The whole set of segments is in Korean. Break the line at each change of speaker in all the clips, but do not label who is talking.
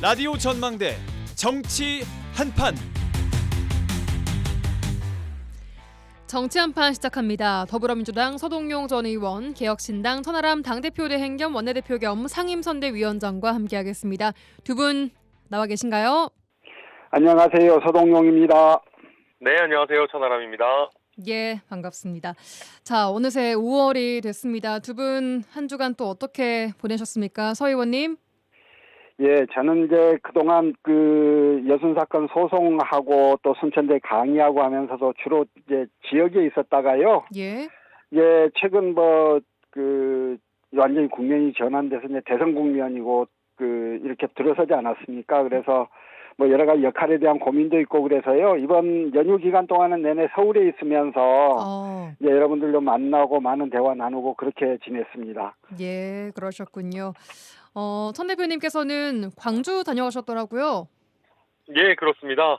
라디오 전망대 정치 한판.
정치 한판 시작합니다. 더불어민주당 서동용 전 의원, 개혁신당 천하람 당대표 대행 겸 원내대표 겸 상임선대위원장과 함께하겠습니다. 두 분 나와 계신가요?
안녕하세요. 서동용입니다.
네, 안녕하세요. 천하람입니다.
예, 반갑습니다. 자, 어느새 5월이 됐습니다. 두 분 한 주간 또 어떻게 보내셨습니까? 서 의원님?
예, 저는 이제 그동안 여순 사건 소송하고 또 순천대 강의하고 하면서도 주로 이제 지역에 있었다가요.
예.
예, 최근 완전히 국면이 전환돼서 이제 대선 국면이고 이렇게 들어서지 않았습니까? 그래서 뭐 여러 가지 역할에 대한 고민도 있고 그래서요. 이번 연휴 기간 동안은 내내 서울에 있으면서 이제 여러분들도 만나고 많은 대화 나누고 그렇게 지냈습니다.
예, 그러셨군요. 천 대표님께서는 광주 다녀가셨더라고요.
예, 그렇습니다.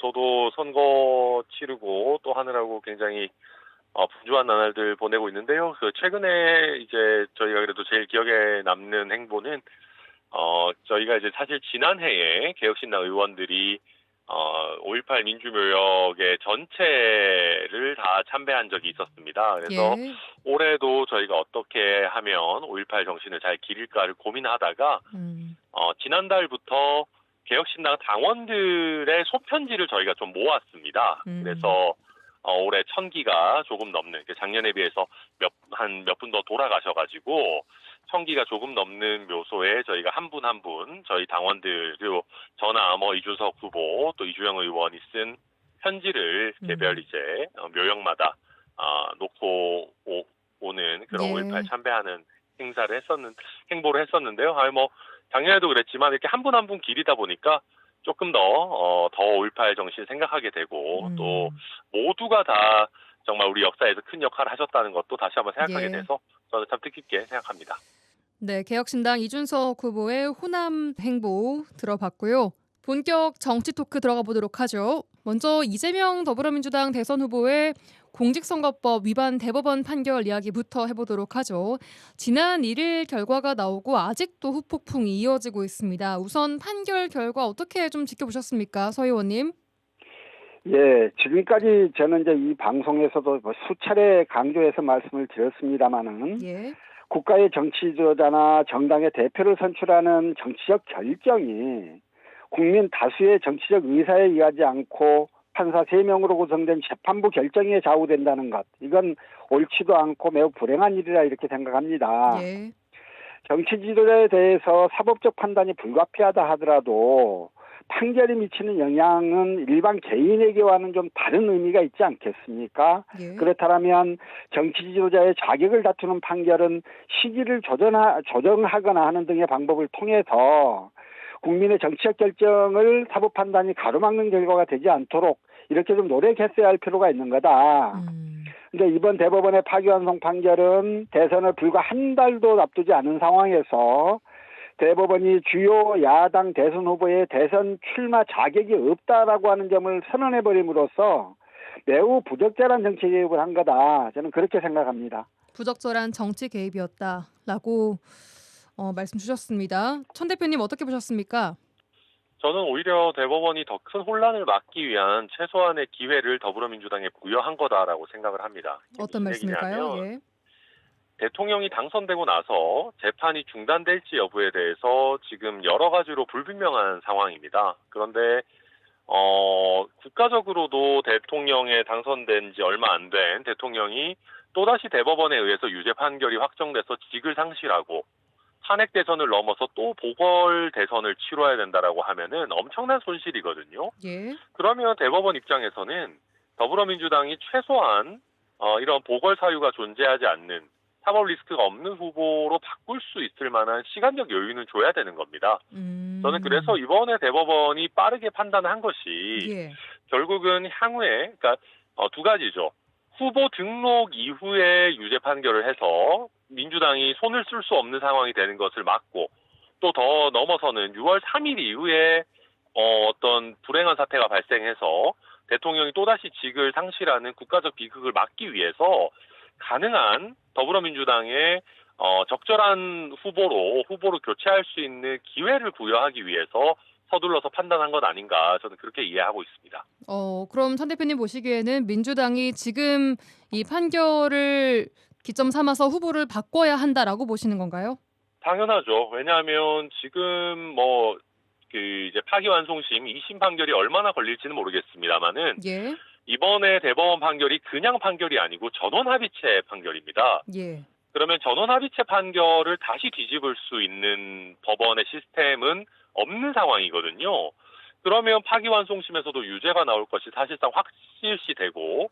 저도 선거 치르고 또 하느라고 굉장히 분주한 나날들 보내고 있는데요. 최근에 이제 저희가 그래도 제일 기억에 남는 행보는 저희가 이제 사실 지난해에 개혁신당 의원들이 5.18 민주묘역의 전체를 다 참배한 적이 있었습니다. 그래서
예.
올해도 저희가 어떻게 하면 5.18 정신을 잘 기릴까를 고민하다가 지난달부터 개혁신당 당원들의 소편지를 저희가 좀 모았습니다. 그래서 올해 1000기가 조금 넘는, 작년에 비해서 몇 분 더 돌아가셔가지고 1000기가 조금 넘는 묘소에 저희가 한 분 한 분 저희 당원들, 그리고 저나 이준석 후보 또 이주영 의원이 쓴 편지를 개별 이제 묘역마다 놓고 오는 그런
예.
5.18 참배하는 행보를 했었는데요. 작년에도 그랬지만 이렇게 한 분 한 분 기리다 보니까 조금 더 5.18 정신 생각하게 되고 또 모두가 다 정말 우리 역사에서 큰 역할을 하셨다는 것도 다시 한번 생각하게
예.
돼서 저는 참 뜻깊게 생각합니다.
네, 개혁신당 이준석 후보의 호남 행보 들어봤고요. 본격 정치 토크 들어가 보도록 하죠. 먼저 이재명 더불어민주당 대선 후보의 공직선거법 위반 대법원 판결 이야기부터 해보도록 하죠. 지난 1일 결과가 나오고 아직도 후폭풍이 이어지고 있습니다. 우선 판결 결과 어떻게 좀 지켜보셨습니까, 서 의원님?
예, 지금까지 저는 이제 이 방송에서도 수차례 강조해서 말씀을 드렸습니다마는
예.
국가의 정치 지도자나 정당의 대표를 선출하는 정치적 결정이 국민 다수의 정치적 의사에 의하지 않고 판사 3명으로 구성된 재판부 결정에 좌우된다는 것. 이건 옳지도 않고 매우 불행한 일이라 이렇게 생각합니다.
예.
정치 지도자에 대해서 사법적 판단이 불가피하다 하더라도 판결이 미치는 영향은 일반 개인에게와는 좀 다른 의미가 있지 않겠습니까?
예.
그렇다면 정치 지도자의 자격을 다투는 판결은 시기를 조정하거나 하는 등의 방법을 통해서 국민의 정치적 결정을 사법 판단이 가로막는 결과가 되지 않도록 이렇게 좀 노력했어야 할 필요가 있는 거다. 근데 이번 대법원의 파기환송 판결은 대선을 불과 한 달도 앞두지 않은 상황에서 대법원이 주요 야당 대선 후보의 대선 출마 자격이 없다라고 하는 점을 선언해버림으로써 매우 부적절한 정치 개입을 한 거다. 저는 그렇게 생각합니다.
부적절한 정치 개입이었다라고 말씀 주셨습니다. 천 대표님 어떻게 보셨습니까?
저는 오히려 대법원이 더 큰 혼란을 막기 위한 최소한의 기회를 더불어민주당에 부여한 거다라고 생각을 합니다.
어떤 말씀일까요? 예.
대통령이 당선되고 나서 재판이 중단될지 여부에 대해서 지금 여러 가지로 불분명한 상황입니다. 그런데 국가적으로도 대통령에 당선된 지 얼마 안 된 대통령이 또다시 대법원에 의해서 유죄 판결이 확정돼서 직을 상실하고 탄핵 대선을 넘어서 또 보궐 대선을 치러야 된다라고 하면은 엄청난 손실이거든요.
예.
그러면 대법원 입장에서는 더불어민주당이 최소한 이런 보궐 사유가 존재하지 않는 사법 리스크가 없는 후보로 바꿀 수 있을 만한 시간적 여유는 줘야 되는 겁니다. 저는 그래서 이번에 대법원이 빠르게 판단한 것이
예.
결국은 향후에 두 가지죠. 후보 등록 이후에 유죄 판결을 해서 민주당이 손을 쓸 수 없는 상황이 되는 것을 막고 또 더 넘어서는 6월 3일 이후에 어떤 불행한 사태가 발생해서 대통령이 또다시 직을 상실하는 국가적 비극을 막기 위해서 가능한 더불어민주당의 적절한 후보로 교체할 수 있는 기회를 부여하기 위해서 서둘러서 판단한 것 아닌가 저는 그렇게 이해하고 있습니다.
그럼 천 대표님 보시기에는 민주당이 지금 이 판결을 기점 삼아서 후보를 바꿔야 한다라고 보시는 건가요?
당연하죠. 왜냐하면 지금 이제 파기환송심 2심 판결이 얼마나 걸릴지는 모르겠습니다만은
예.
이번에 대법원 판결이 그냥 판결이 아니고 전원합의체 판결입니다.
예.
그러면 전원합의체 판결을 다시 뒤집을 수 있는 법원의 시스템은 없는 상황이거든요. 그러면 파기환송심에서도 유죄가 나올 것이 사실상 확실시되고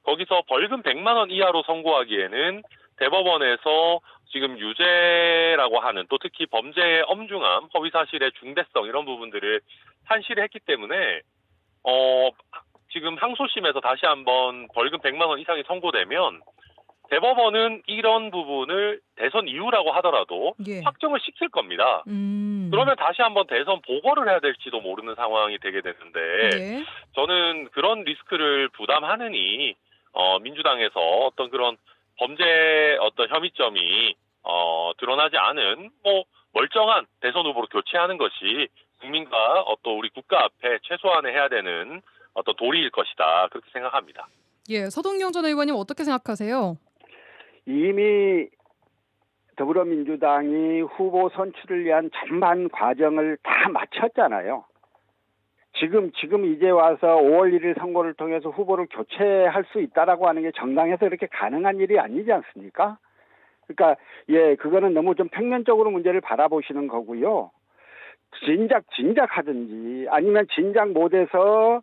거기서 벌금 100만 원 이하로 선고하기에는 대법원에서 지금 유죄라고 하는 또 특히 범죄의 엄중함, 허위사실의 중대성 이런 부분들을 산실을 했기 때문에 지금 항소심에서 다시 한번 벌금 100만 원 이상이 선고되면 대법원은 이런 부분을 대선 이후라고 하더라도
예.
확정을 시킬 겁니다. 그러면 다시 한번 대선 보고를 해야 될지도 모르는 상황이 되게 되는데
예.
저는 그런 리스크를 부담하느니 민주당에서 어떤 그런 범죄 어떤 혐의점이 드러나지 않은 멀쩡한 대선 후보로 교체하는 것이 국민과 또 우리 국가 앞에 최소한의 해야 되는 어떤 도리일 것이다 그렇게 생각합니다.
예. 서동영 전 의원님 어떻게 생각하세요?
이미 더불어민주당이 후보 선출을 위한 전반 과정을 다 마쳤잖아요. 지금 이제 와서 5월 1일 선거를 통해서 후보를 교체할 수 있다라고 하는 게 정당에서 이렇게 가능한 일이 아니지 않습니까? 그러니까 그거는 너무 좀 평면적으로 문제를 바라보시는 거고요. 진작 하든지 아니면 진작 못해서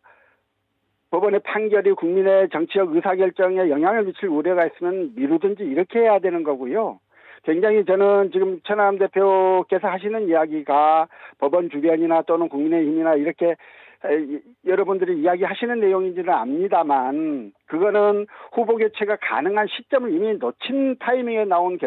법원의 판결이 국민의 정치적 의사결정에 영향을 미칠 우려가 있으면 미루든지 이렇게 해야 되는 거고요. 굉장히 저는 지금 천하람 대표께서 하시는 이야기가 법원 주변이나 또는 국민의힘이나 이렇게 여러분들이 이야기하시는 내용인지는 압니다만 그거는 후보 교체가 가능한 시점을 이미 놓친 타이밍에 나온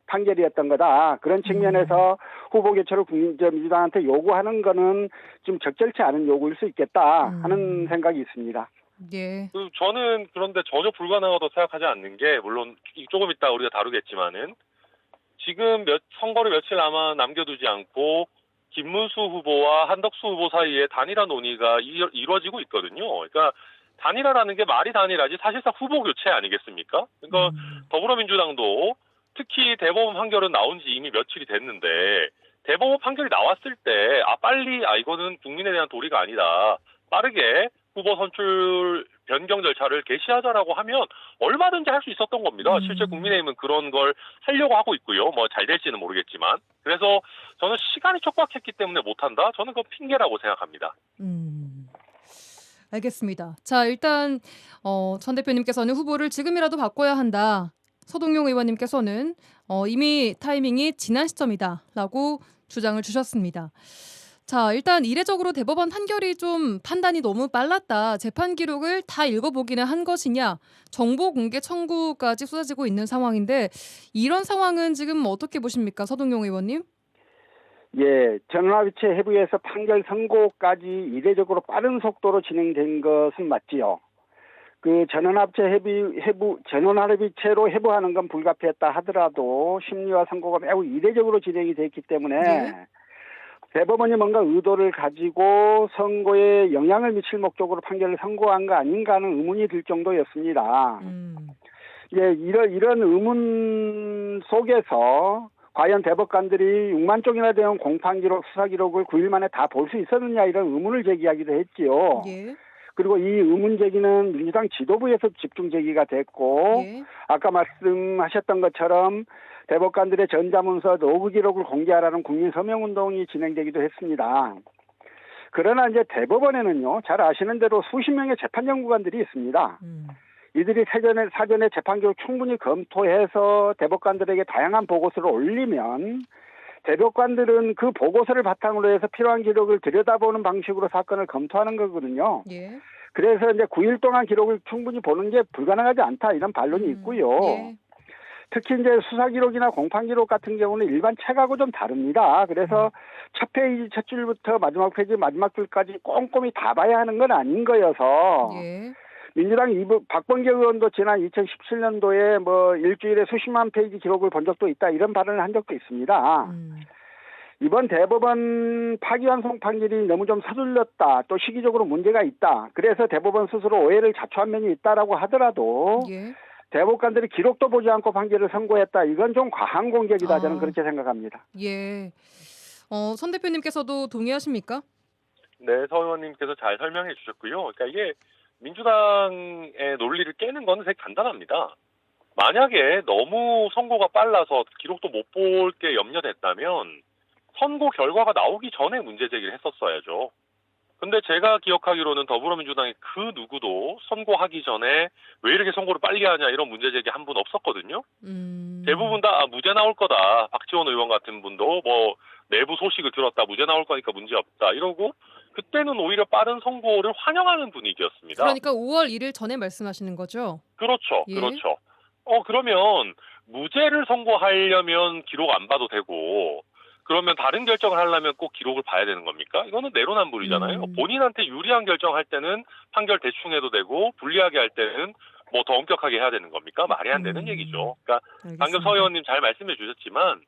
판결이었던 거다. 그런 측면에서 후보 교체를 민주당한테 요구하는 거는 좀 적절치 않은 요구일 수 있겠다 하는 생각이 있습니다.
예.
저는 그런데 전혀 불가능하다고 생각하지 않는 게 물론 조금 이따 우리가 다루겠지만은 지금 선거를 며칠 남겨두지 않고 김문수 후보와 한덕수 후보 사이에 단일화 논의가 이루어지고 있거든요. 그러니까 단일화라는 게 말이 단일화지 사실상 후보 교체 아니겠습니까? 그러니까 더불어민주당도 특히 대법원 판결은 나온 지 이미 며칠이 됐는데 대법원 판결이 나왔을 때 빨리 이거는 국민에 대한 도리가 아니다. 빠르게 후보 선출 변경 절차를 개시하자라고 하면 얼마든지 할 수 있었던 겁니다. 실제 국민의힘은 그런 걸 하려고 하고 있고요. 잘 될지는 모르겠지만. 그래서 저는 시간이 촉박했기 때문에 못한다? 저는 그건 핑계라고 생각합니다.
알겠습니다. 자, 일단 천 대표님께서는 후보를 지금이라도 바꿔야 한다. 서동용 의원님께서는 이미 타이밍이 지난 시점이다라고 주장을 주셨습니다. 자, 일단 이례적으로 대법원 판결이 좀 판단이 너무 빨랐다. 재판 기록을 다 읽어보기는 한 것이냐. 정보 공개 청구까지 쏟아지고 있는 상황인데 이런 상황은 지금 어떻게 보십니까? 서동용 의원님?
예, 전원합의체 해부에서 판결 선고까지 이례적으로 빠른 속도로 진행된 것은 맞지요. 그 전원합의체로 해부하는 건 불가피했다 하더라도 심리와 선고가 매우 이례적으로 진행이 됐기 때문에 대법원이 뭔가 의도를 가지고 선고에 영향을 미칠 목적으로 판결을 선고한 거 아닌가 하는 의문이 들 정도였습니다. 이런 의문 속에서 과연 대법관들이 6만 쪽이나 되는 공판기록, 수사기록을 9일 만에 다 볼 수 있었느냐 이런 의문을 제기하기도 했지요.
예.
그리고 이 의문 제기는 민주당 지도부에서 집중 제기가 됐고 아까 말씀하셨던 것처럼 대법관들의 전자문서 로그 기록을 공개하라는 국민 서명운동이 진행되기도 했습니다. 그러나 이제 대법원에는요, 잘 아시는 대로 수십 명의 재판연구관들이 있습니다. 이들이 사전에 재판 기록 충분히 검토해서 대법관들에게 다양한 보고서를 올리면 대법관들은 그 보고서를 바탕으로 해서 필요한 기록을 들여다보는 방식으로 사건을 검토하는 거거든요. 그래서 이제 9일 동안 기록을 충분히 보는 게 불가능하지 않다 이런 반론이 있고요. 특히 이제 수사 기록이나 공판 기록 같은 경우는 일반 책하고 좀 다릅니다. 그래서 첫 페이지 첫 줄부터 마지막 페이지 마지막 줄까지 꼼꼼히 다 봐야 하는 건 아닌 거여서 민주당 박범계 의원도 지난 2017년도에 뭐 일주일에 수십만 페이지 기록을 본 적도 있다 이런 발언을 한 적도 있습니다. 이번 대법원 파기환송 판결이 너무 좀 서둘렸다. 또 시기적으로 문제가 있다. 그래서 대법원 스스로 오해를 자초한 면이 있다라고 하더라도
예.
대법관들이 기록도 보지 않고 판결을 선고했다. 이건 좀 과한 공격이다. 저는 그렇게 생각합니다.
예. 선 대표님께서도 동의하십니까?
네, 서 의원님께서 잘 설명해 주셨고요. 그러니까 이게 민주당의 논리를 깨는 건 되게 간단합니다. 만약에 너무 선고가 빨라서 기록도 못 볼 게 염려됐다면 선고 결과가 나오기 전에 문제 제기를 했었어야죠. 근데 제가 기억하기로는 더불어민주당이 그 누구도 선고하기 전에 왜 이렇게 선고를 빨리 하냐 이런 문제 제기 한 분 없었거든요. 대부분 다 무죄 나올 거다. 박지원 의원 같은 분도 뭐 내부 소식을 들었다. 무죄 나올 거니까 문제 없다. 이러고 그때는 오히려 빠른 선고를 환영하는 분위기였습니다.
그러니까 5월 1일 전에 말씀하시는 거죠?
그렇죠.
예.
그렇죠. 그러면 무죄를 선고하려면 기록 안 봐도 되고 그러면 다른 결정을 하려면 꼭 기록을 봐야 되는 겁니까? 이거는 내로남불이잖아요. 본인한테 유리한 결정할 때는 판결 대충 해도 되고 불리하게 할 때는 뭐 더 엄격하게 해야 되는 겁니까? 말이 안 되는 얘기죠. 그러니까
알겠습니다.
방금 서 의원님 잘 말씀해 주셨지만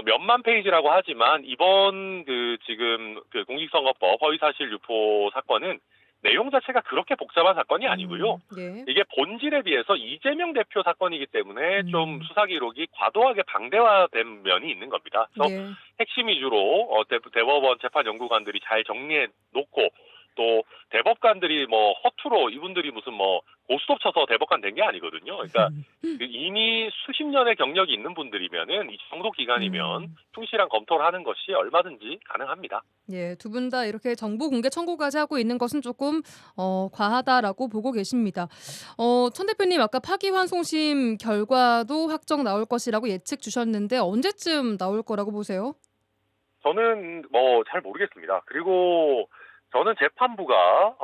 몇만 페이지라고 하지만 이번 지금 공직선거법 허위사실 유포 사건은 내용 자체가 그렇게 복잡한 사건이 아니고요.
예.
이게 본질에 비해서 이재명 대표 사건이기 때문에 좀 수사 기록이 과도하게 방대화된 면이 있는 겁니다. 그래서
예.
핵심 위주로 대법원 재판 연구관들이 잘 정리해 놓고 또 대법관들이 뭐 허투루 이분들이 무슨 뭐 고스톱 쳐서 대법관 된 게 아니거든요. 그러니까 이미 수십 년의 경력이 있는 분들이면은 이 정도 기간이면 충실한 검토를 하는 것이 얼마든지 가능합니다.
예, 두 분 다 이렇게 정보 공개 청구까지 하고 있는 것은 조금 과하다라고 보고 계십니다. 천 대표님 아까 파기환송심 결과도 확정 나올 것이라고 예측 주셨는데 언제쯤 나올 거라고 보세요?
저는 뭐 잘 모르겠습니다. 그리고 저는 재판부가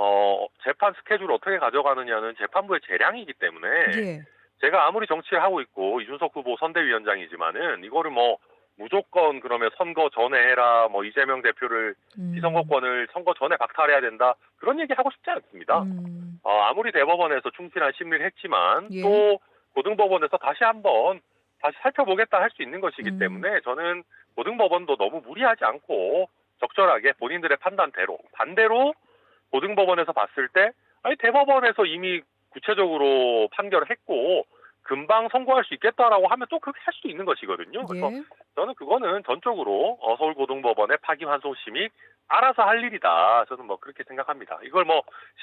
재판 스케줄을 어떻게 가져가느냐는 재판부의 재량이기 때문에
예.
제가 아무리 정치를 하고 있고 이준석 후보 선대위원장이지만은 이거를 뭐 무조건 그러면 선거 전에 해라 뭐 이재명 대표를 피선거권을 선거 전에 박탈해야 된다 그런 얘기 하고 싶지 않습니다. 아무리 대법원에서 충실한 심리를 했지만
예.
또 고등법원에서 다시 살펴보겠다 할 수 있는 것이기 때문에 저는 고등법원도 너무 무리하지 않고 적절하게 본인들의 판단대로 반대로 고등법원에서 봤을 때 대법원에서 이미 구체적으로 판결을 했고 금방 선고할 수 있겠다라고 하면 또 그렇게 할 수도 있는 것이거든요. 그래서
예.
저는 그거는 전적으로 서울고등법원의 파기환송심이 알아서 할 일이다. 저는 뭐 그렇게 생각합니다. 이걸 뭐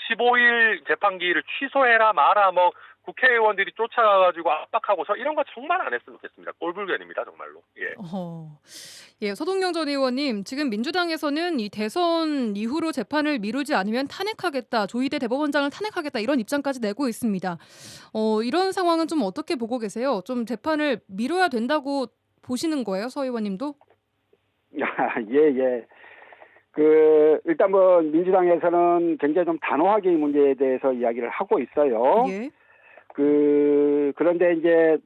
15일 재판기일을 취소해라 마라 뭐 국회의원들이 쫓아가가지고 압박하고 이런 거 정말 안 했으면 좋겠습니다. 꼴불견입니다, 정말로. 예.
예, 서동영 전 의원님, 지금 민주당에서는 이 대선 이후로 재판을 미루지 않으면 탄핵하겠다, 조희대 대법원장을 탄핵하겠다 이런 입장까지 내고 있습니다. 이런 상황은 좀 어떻게 보고 계세요? 좀 재판을 미뤄야 된다고 보시는 거예요, 서 의원님도?
예. 일단 뭐 민주당에서는 굉장히 좀 단호하게 이 문제에 대해서 이야기를 하고 있어요.
예.
그런데 이제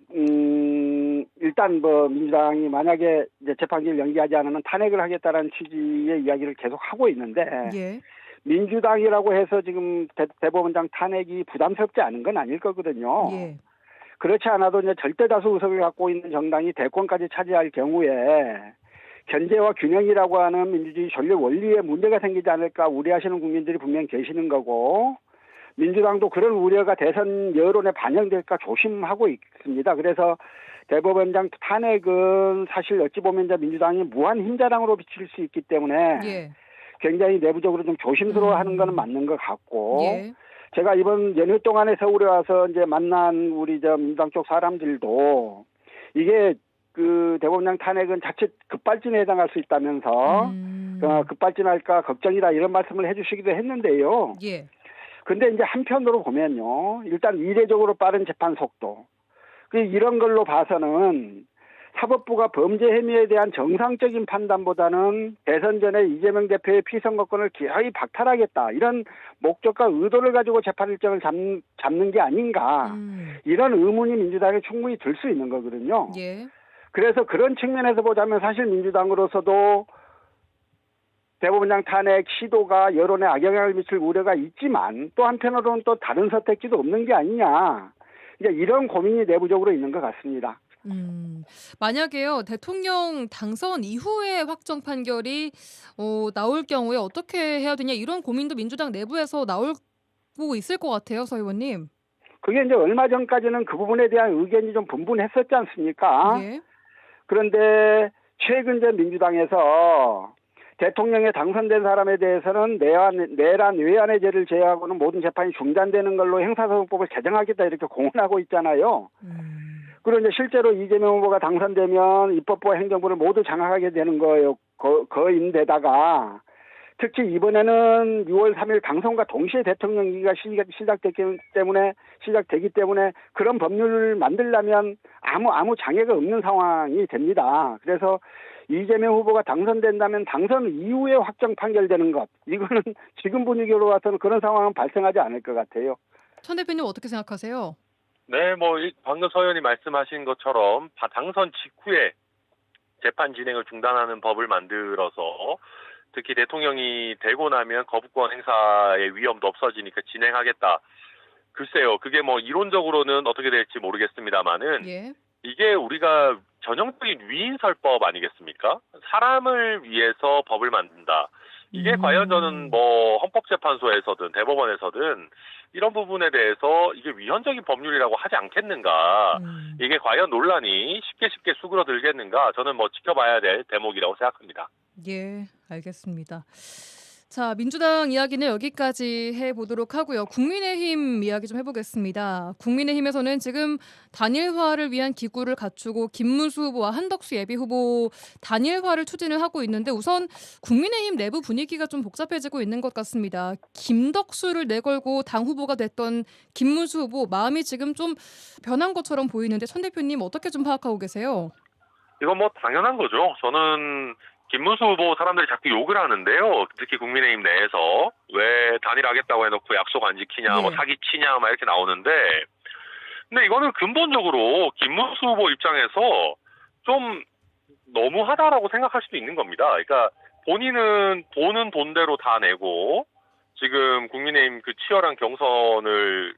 일단 뭐 민주당이 만약에 이제 재판기를 연기하지 않으면 탄핵을 하겠다라는 취지의 이야기를 계속 하고 있는데
예.
민주당이라고 해서 지금 대법원장 탄핵이 부담스럽지 않은 건 아닐 거거든요.
예.
그렇지 않아도 이제 절대 다수 의석을 갖고 있는 정당이 대권까지 차지할 경우에 견제와 균형이라고 하는 민주주의 전략 원리에 문제가 생기지 않을까 우려하시는 국민들이 분명 계시는 거고 민주당도 그런 우려가 대선 여론에 반영될까 조심하고 있습니다. 그래서 대법원장 탄핵은 사실 어찌 보면 이제 민주당이 무한 힘자랑으로 비칠 수 있기 때문에
예.
굉장히 내부적으로 좀 조심스러워하는 것은 맞는 것 같고
예.
제가 이번 연휴 동안에 서울에 와서 이제 만난 우리 민주당 쪽 사람들도 이게 대법원장 탄핵은 자칫 급발진에 해당할 수 있다면서 급발진할까 걱정이다 이런 말씀을 해주시기도 했는데요.
예.
근데 이제 한편으로 보면요. 일단 이례적으로 빠른 재판 속도. 이런 걸로 봐서는 사법부가 범죄 혐의에 대한 정상적인 판단보다는 대선 전에 이재명 대표의 피선거권을 기어이 박탈하겠다. 이런 목적과 의도를 가지고 재판 일정을 잡는 게 아닌가. 이런 의문이 민주당에 충분히 들 수 있는 거거든요.
예.
그래서 그런 측면에서 보자면 사실 민주당으로서도 대법원장 탄핵 시도가 여론에 악영향을 미칠 우려가 있지만 또 한편으로는 또 다른 선택지도 없는 게 아니냐. 이제 이런 고민이 내부적으로 있는 것 같습니다.
만약에요 대통령 당선 이후에 확정 판결이 나올 경우에 어떻게 해야 되냐 이런 고민도 민주당 내부에서 나오고 있을 것 같아요, 서 의원님.
그게 이제 얼마 전까지는 그 부분에 대한 의견이 좀 분분했었지 않습니까?
예.
그런데 최근 전 민주당에서 대통령에 당선된 사람에 대해서는 내란 외환의 죄를 제외하고는 모든 재판이 중단되는 걸로 형사소송법을 개정하겠다 이렇게 공언하고 있잖아요. 그리고 이제 실제로 이재명 후보가 당선되면 입법부와 행정부를 모두 장악하게 되는 거인데다가 특히 이번에는 6월 3일 당선과 동시에 대통령 임기가 시작되기 때문에 그런 법률을 만들려면 아무 장애가 없는 상황이 됩니다. 그래서 이재명 후보가 당선된다면 당선 이후에 확정 판결되는 것, 이거는 지금 분위기로 봐서는 그런 상황은 발생하지 않을 것 같아요.
천 대표님 어떻게 생각하세요?
네, 방금 서 의원이 말씀하신 것처럼 당선 직후에 재판 진행을 중단하는 법을 만들어서 특히 대통령이 되고 나면 거부권 행사의 위험도 없어지니까 진행하겠다. 글쎄요, 그게 이론적으로는 어떻게 될지 모르겠습니다만은
예.
이게 우리가 전형적인 위인설법 아니겠습니까? 사람을 위해서 법을 만든다. 이게 과연 저는 헌법재판소에서든 대법원에서든 이런 부분에 대해서 이게 위헌적인 법률이라고 하지 않겠는가. 이게 과연 논란이 쉽게 수그러들겠는가. 저는 지켜봐야 될 대목이라고 생각합니다.
예, 알겠습니다. 자, 민주당 이야기는 여기까지 해보도록 하고요. 국민의힘 이야기 좀 해보겠습니다. 국민의힘에서는 지금 단일화를 위한 기구를 갖추고 김문수 후보와 한덕수 예비후보 단일화를 추진을 하고 있는데 우선 국민의힘 내부 분위기가 좀 복잡해지고 있는 것 같습니다. 김덕수를 내걸고 당 후보가 됐던 김문수 후보 마음이 지금 좀 변한 것처럼 보이는데 천 대표님 어떻게 좀 파악하고 계세요?
이건 당연한 거죠. 저는 김문수 후보 사람들이 자꾸 욕을 하는데요. 특히 국민의힘 내에서 왜 단일하겠다고 해놓고 약속 안 지키냐,
네.
사기치냐, 이렇게 나오는데, 근데 이거는 근본적으로 김문수 후보 입장에서 좀 너무하다라고 생각할 수도 있는 겁니다. 그러니까 본인은 돈은 돈대로 다 내고 지금 국민의힘 그 치열한 경선을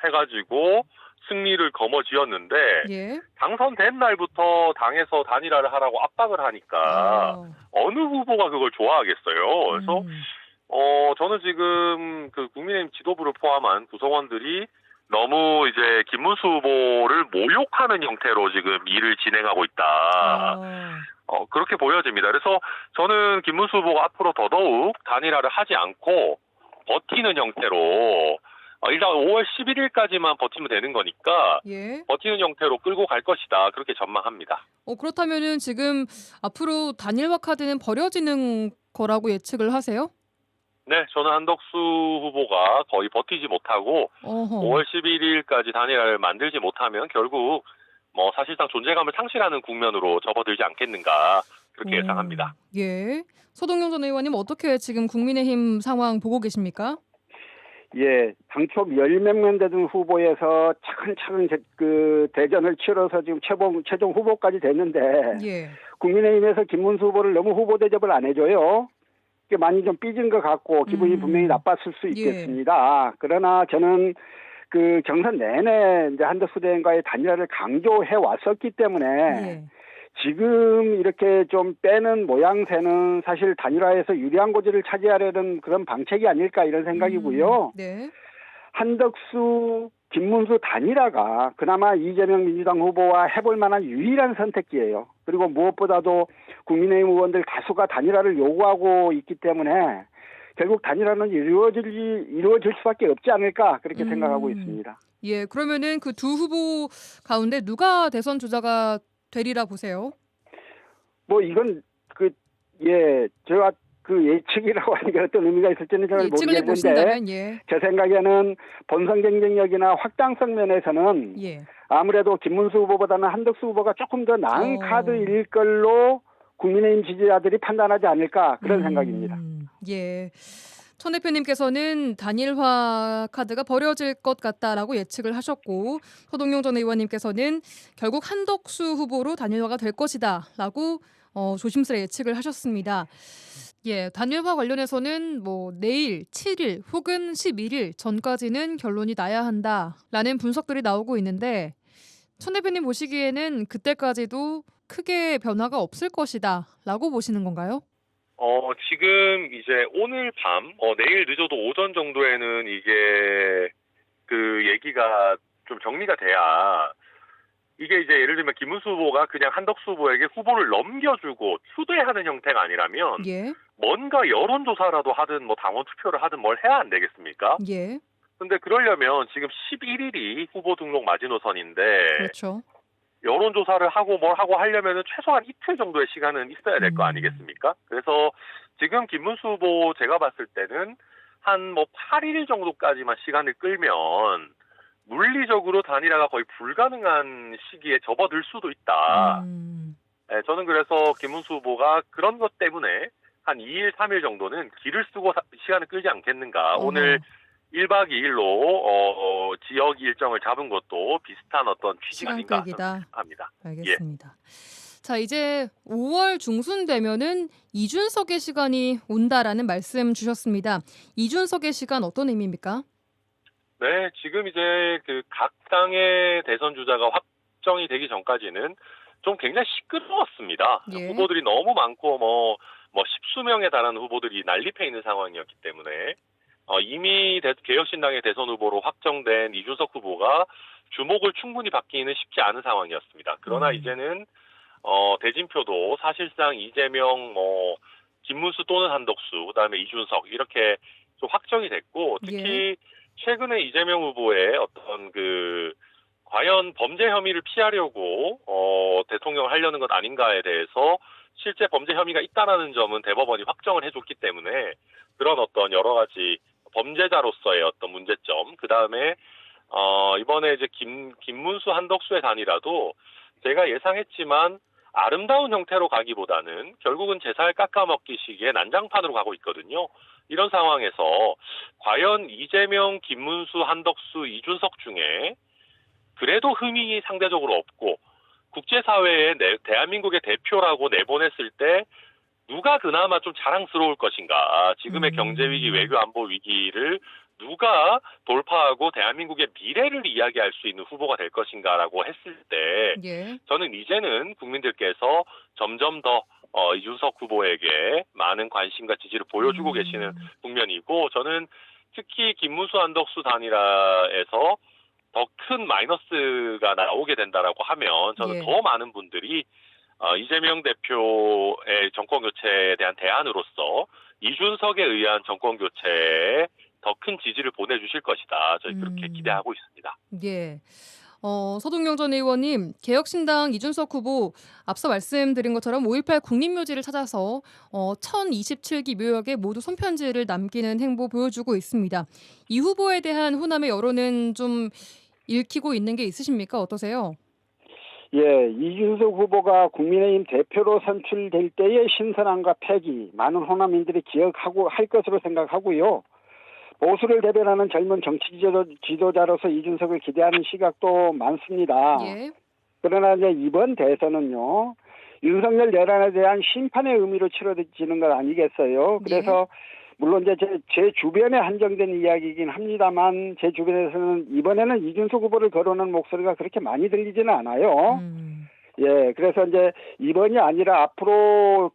해가지고 승리를 거머쥐었는데
예.
당선된 날부터 당에서 단일화를 하라고 압박을 하니까 어느 후보가 그걸 좋아하겠어요. 그래서 저는 지금 그 국민의힘 지도부를 포함한 구성원들이 너무 이제 김문수 후보를 모욕하는 형태로 지금 일을 진행하고 있다. 그렇게 보여집니다. 그래서 저는 김문수 후보가 앞으로 더더욱 단일화를 하지 않고 버티는 형태로 일단 5월 11일까지만 버티면 되는 거니까
예.
버티는 형태로 끌고 갈 것이다. 그렇게 전망합니다.
그렇다면은 지금 앞으로 단일화 카드는 버려지는 거라고 예측을 하세요?
네, 저는 한덕수 후보가 거의 버티지 못하고 5월 11일까지 단일화를 만들지 못하면 결국 사실상 존재감을 상실하는 국면으로 접어들지 않겠는가 그렇게 예상합니다.
예. 서동영 전 의원님 어떻게 지금 국민의힘 상황 보고 계십니까?
예, 당초 10몇 명 되던 후보에서 차근차근 그 대전을 치러서 지금 최종 후보까지 됐는데
예.
국민의힘에서 김문수 후보를 너무 후보 대접을 안 해줘요. 많이 좀 삐진 것 같고 기분이 분명히 나빴을 수 있겠습니다. 예. 그러나 저는 그 경선 내내 이제 한덕수 대행과의 단일화를 강조해 왔었기 때문에
예.
지금 이렇게 좀 빼는 모양새는 사실 단일화에서 유리한 고지를 차지하려는 그런 방책이 아닐까 이런 생각이고요.
네.
한덕수, 김문수 단일화가 그나마 이재명 민주당 후보와 해볼 만한 유일한 선택지예요. 그리고 무엇보다도 국민의힘 의원들 다수가 단일화를 요구하고 있기 때문에 결국 단일화는 이루어질 수밖에 없지 않을까 그렇게 생각하고 있습니다.
예, 그러면은 그 두 후보 가운데 누가 대선 주자가 되리라 보세요?
이건 제가 그 예측이라고 하는 게 어떤 의미가 있을지는 잘 모르겠는데 제 생각에는 본선 경쟁력이나 확장성 면에서는 아무래도 김문수 후보보다는 한덕수 후보가 조금 더 나은 카드일 걸로 국민의힘 지지자들이 판단하지 않을까 그런 생각입니다.
예. 천 대표님께서는 단일화 카드가 버려질 것 같다라고 예측을 하셨고 서동영 전 의원님께서는 결국 한덕수 후보로 단일화가 될 것이다라고 조심스레 예측을 하셨습니다. 예, 단일화 관련해서는 뭐 내일 7일 혹은 11일 전까지는 결론이 나야 한다라는 분석들이 나오고 있는데 천 대표님 보시기에는 그때까지도 크게 변화가 없을 것이다라고 보시는 건가요?
지금 이제 오늘 밤, 내일 늦어도 오전 정도에는 이게 그 얘기가 좀 정리가 돼야 이게 이제 예를 들면 김문수 후보가 그냥 한덕수 후보에게 후보를 넘겨주고 추대하는 형태가 아니라면
예,
뭔가 여론조사라도 하든 뭐 당원 투표를 하든 뭘 해야 안 되겠습니까?
예,
근데 그러려면 지금 11일이 후보 등록 마지노선인데
그렇죠.
여론조사를 하고 뭘 하고 하려면은 최소한 이틀 정도의 시간은 있어야 될 거 아니겠습니까? 그래서 지금 김문수 후보 제가 봤을 때는 한 뭐 8일 정도까지만 시간을 끌면 물리적으로 단일화가 거의 불가능한 시기에 접어들 수도 있다. 네, 저는 그래서 김문수 후보가 그런 것 때문에 한 2일, 3일 정도는 길을 쓰고 시간을 끌지 않겠는가. 오늘 1박 2일로 지역 일정을 잡은 것도 비슷한 어떤 취지가
시간
아닌가
끌기다.
생각합니다.
알겠습니다. 자, 이제 5월 중순 되면은 이준석의 시간이 온다라는 말씀 주셨습니다. 이준석의 시간 어떤 의미입니까?
네, 지금 이제 그 각 당의 대선 주자가 확정이 되기 전까지는 좀 굉장히 시끄러웠습니다.
예.
후보들이 너무 많고 뭐 십수명에 달하는 후보들이 난립해 있는 상황이었기 때문에 이미 개혁신당의 대선 후보로 확정된 이준석 후보가 주목을 충분히 받기는 쉽지 않은 상황이었습니다. 그러나 이제는 대진표도 사실상 이재명, 김문수 또는 한덕수, 그다음에 이준석 이렇게 좀 확정이 됐고 특히 최근에 이재명 후보의 어떤 과연 범죄 혐의를 피하려고 대통령을 하려는 것 아닌가에 대해서 실제 범죄 혐의가 있다라는 점은 대법원이 확정을 해줬기 때문에 그런 어떤 여러 가지 범죄자로서의 어떤 문제점, 그 다음에 이번에 이제 김문수 한덕수의 단일화도 제가 예상했지만 아름다운 형태로 가기보다는 결국은 제살 깎아먹기식의 난장판으로 가고 있거든요. 이런 상황에서 과연 이재명, 김문수, 한덕수, 이준석 중에 그래도 흠이 상대적으로 없고 국제사회에 대한민국의 대표라고 내보냈을 때 누가 그나마 좀 자랑스러울 것인가. 지금의 경제위기, 외교안보 위기를 누가 돌파하고 대한민국의 미래를 이야기할 수 있는 후보가 될 것인가라고 했을 때 저는 이제는 국민들께서 점점 더 이준석 후보에게 많은 관심과 지지를 보여주고 계시는 국면이고 저는 특히 김문수 한덕수 단일화에서 더 큰 마이너스가 나오게 된다라고 하면 저는 더 많은 분들이 이재명 대표의 정권교체에 대한 대안으로서 이준석에 의한 정권교체에 더 큰 지지를 보내주실 것이다. 저희 그렇게 기대하고 있습니다.
예. 서동영 전 의원님, 개혁신당 이준석 후보 앞서 말씀드린 것처럼 5.18 국립묘지를 찾아서 1027기 묘역에 모두 손편지를 남기는 행보 보여주고 있습니다. 이 후보에 대한 호남의 여론은 좀 읽히고 있는 게 있으십니까? 어떠세요?
예, 이준석 후보가 국민의힘 대표로 선출될 때의 신선함과 패기, 많은 호남인들이 기억하고 할 것으로 생각하고요. 보수를 대변하는 젊은 정치 지도자로서 이준석을 기대하는 시각도 많습니다. 그러나 이제 이번 대선은요, 윤석열 내란에 대한 심판의 의미로 치러지는 것 아니겠어요? 그래서 물론 이제 제 주변에 한정된 이야기이긴 합니다만 제 주변에서는 이번에는 이준석 후보를 거론하는 목소리가 그렇게 많이 들리지는 않아요. 예, 그래서 이제 이번이 아니라 앞으로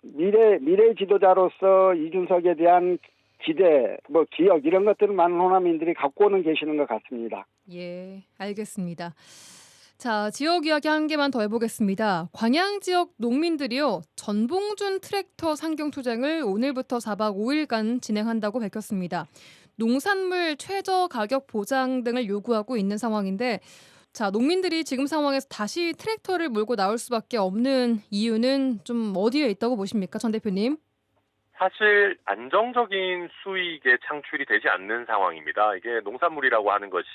미래 지도자로서 이준석에 대한 기대, 기억 이런 것들을 많은 호남인들이 갖고 계시는 것 같습니다.
예, 알겠습니다. 자, 지역 이야기 한 개만 더 해보겠습니다. 광양 지역 농민들이요, 전봉준 트랙터 상경 투쟁을 오늘부터 4박 5일간 진행한다고 밝혔습니다. 농산물 최저 가격 보장 등을 요구하고 있는 상황인데, 자, 농민들이 지금 상황에서 다시 트랙터를 몰고 나올 수밖에 없는 이유는 좀 어디에 있다고 보십니까, 전 대표님?
사실 안정적인 수익의 창출이 되지 않는 상황입니다. 이게 농산물이라고 하는 것이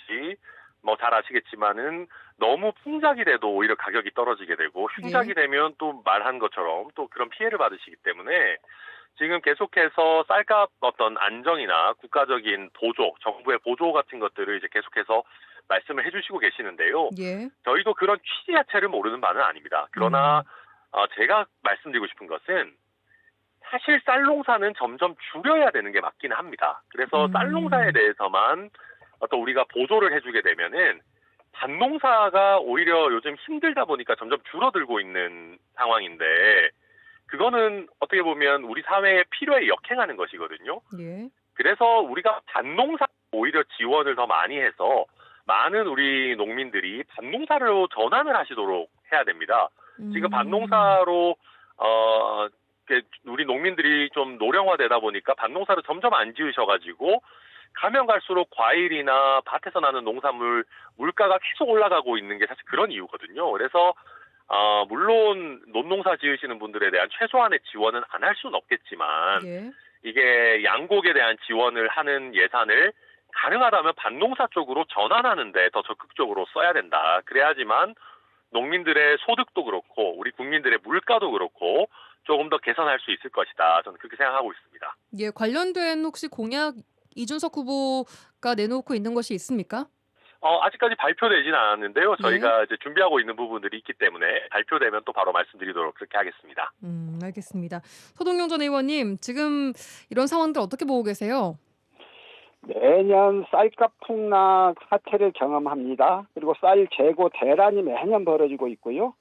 잘 아시겠지만은 너무 풍작이 돼도 오히려 가격이 떨어지게 되고 흉작이 되면 또 말한 것처럼 또 그런 피해를 받으시기 때문에 지금 계속해서 쌀값 어떤 안정이나 국가적인 보조, 정부의 보조 같은 것들을 이제 계속해서 말씀을 해주시고 계시는데요. 저희도 그런 취지 자체를 모르는 바는 아닙니다. 그러나 제가 말씀드리고 싶은 것은 사실 쌀 농사는 점점 줄여야 되는 게 맞기는 합니다. 그래서 쌀 농사에 대해서만 어떤 우리가 보조를 해주게 되면은 밭농사가 오히려 요즘 힘들다 보니까 점점 줄어들고 있는 상황인데 그거는 어떻게 보면 우리 사회의 필요에 역행하는 것이거든요.
예.
그래서 우리가 밭농사 오히려 지원을 더 많이 해서 많은 우리 농민들이 밭농사로 전환을 하시도록 해야 됩니다. 지금 밭농사로 우리 농민들이 좀 노령화되다 보니까 밭농사를 점점 안 지으셔가지고 가면 갈수록 과일이나 밭에서 나는 농산물 물가가 계속 올라가고 있는 게 사실 그런 이유거든요. 그래서 물론 논농사 지으시는 분들에 대한 최소한의 지원은 안 할 수는 없겠지만
예.
이게 양곡에 대한 지원을 하는 예산을 가능하다면 밭농사 쪽으로 전환하는 데 더 적극적으로 써야 된다. 그래야지만 농민들의 소득도 그렇고 우리 국민들의 물가도 그렇고 조금 더 개선할 수 있을 것이다. 저는 그렇게 생각하고 있습니다.
예, 관련된 혹시 공약 이준석 후보가 내놓고 있는 것이 있습니까?
아직까지 발표되지는 않았는데요. 저희가 이제 준비하고 있는 부분들이 있기 때문에 발표되면 또 바로 말씀드리도록 그렇게 하겠습니다.
알겠습니다. 서동영 전 의원님, 지금 이런 상황들 어떻게 보고 계세요?
매년 쌀값 폭락 사태를 경험합니다. 그리고 쌀 재고 대란이 매년 벌어지고 있고요.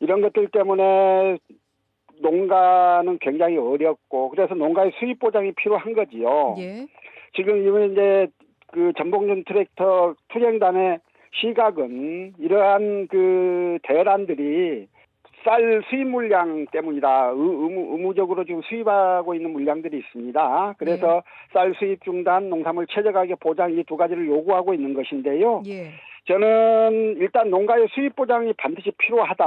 이런 것들 때문에 농가는 굉장히 어렵고 그래서 농가의 수입 보장이 필요한 거지요.
예.
지금 이번 이제 그 전봉준 트랙터 투쟁단의 시각은 이러한 그 대란들이 쌀 수입 물량 때문이다. 의무적으로 지금 수입하고 있는 물량들이 있습니다. 그래서 쌀 수입 중단, 농산물 최저가격 보장 이 두 가지를 요구하고 있는 것인데요.
예.
저는 일단 농가의 수입 보장이 반드시 필요하다.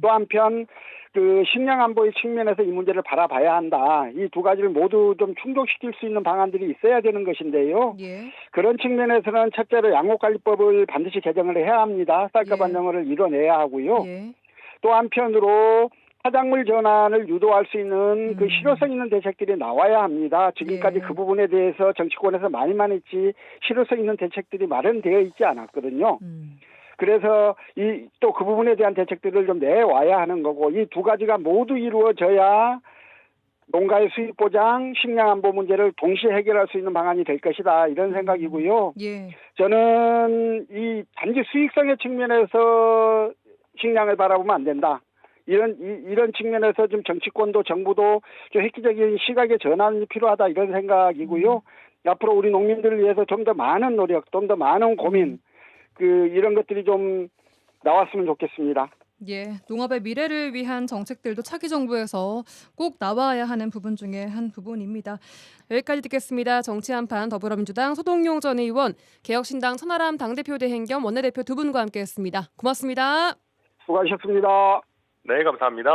또 한편 그 식량 안보의 측면에서 이 문제를 바라봐야 한다. 이 두 가지를 모두 좀 충족시킬 수 있는 방안들이 있어야 되는 것인데요.
예.
그런 측면에서는 첫째로 양곡관리법을 반드시 개정을 해야 합니다. 쌀값 안정화를 이뤄내야 하고요.
예.
또 한편으로 화작물 전환을 유도할 수 있는 그 실효성 있는 대책들이 나와야 합니다. 지금까지 그 부분에 대해서 정치권에서 말만 했지 실효성 있는 대책들이 마련되어 있지 않았거든요. 그래서 또 그 부분에 대한 대책들을 좀 내와야 하는 거고 이 두 가지가 모두 이루어져야 농가의 수입 보장, 식량 안보 문제를 동시에 해결할 수 있는 방안이 될 것이다. 이런 생각이고요.
예.
저는 이 단지 수익성의 측면에서 식량을 바라보면 안 된다. 이런 측면에서 좀 정치권도 정부도 좀 획기적인 시각의 전환이 필요하다 이런 생각이고요. 앞으로 우리 농민들을 위해서 좀 더 많은 노력, 좀 더 많은 고민, 이런 것들이 좀 나왔으면 좋겠습니다.
예, 농업의 미래를 위한 정책들도 차기 정부에서 꼭 나와야 하는 부분 중에 한 부분입니다. 여기까지 듣겠습니다. 정치 한판 더불어민주당 서동용 전 의원, 개혁신당 천하람 당대표 대행 겸 원내대표 두 분과 함께했습니다. 고맙습니다.
수고하셨습니다.
네, 감사합니다.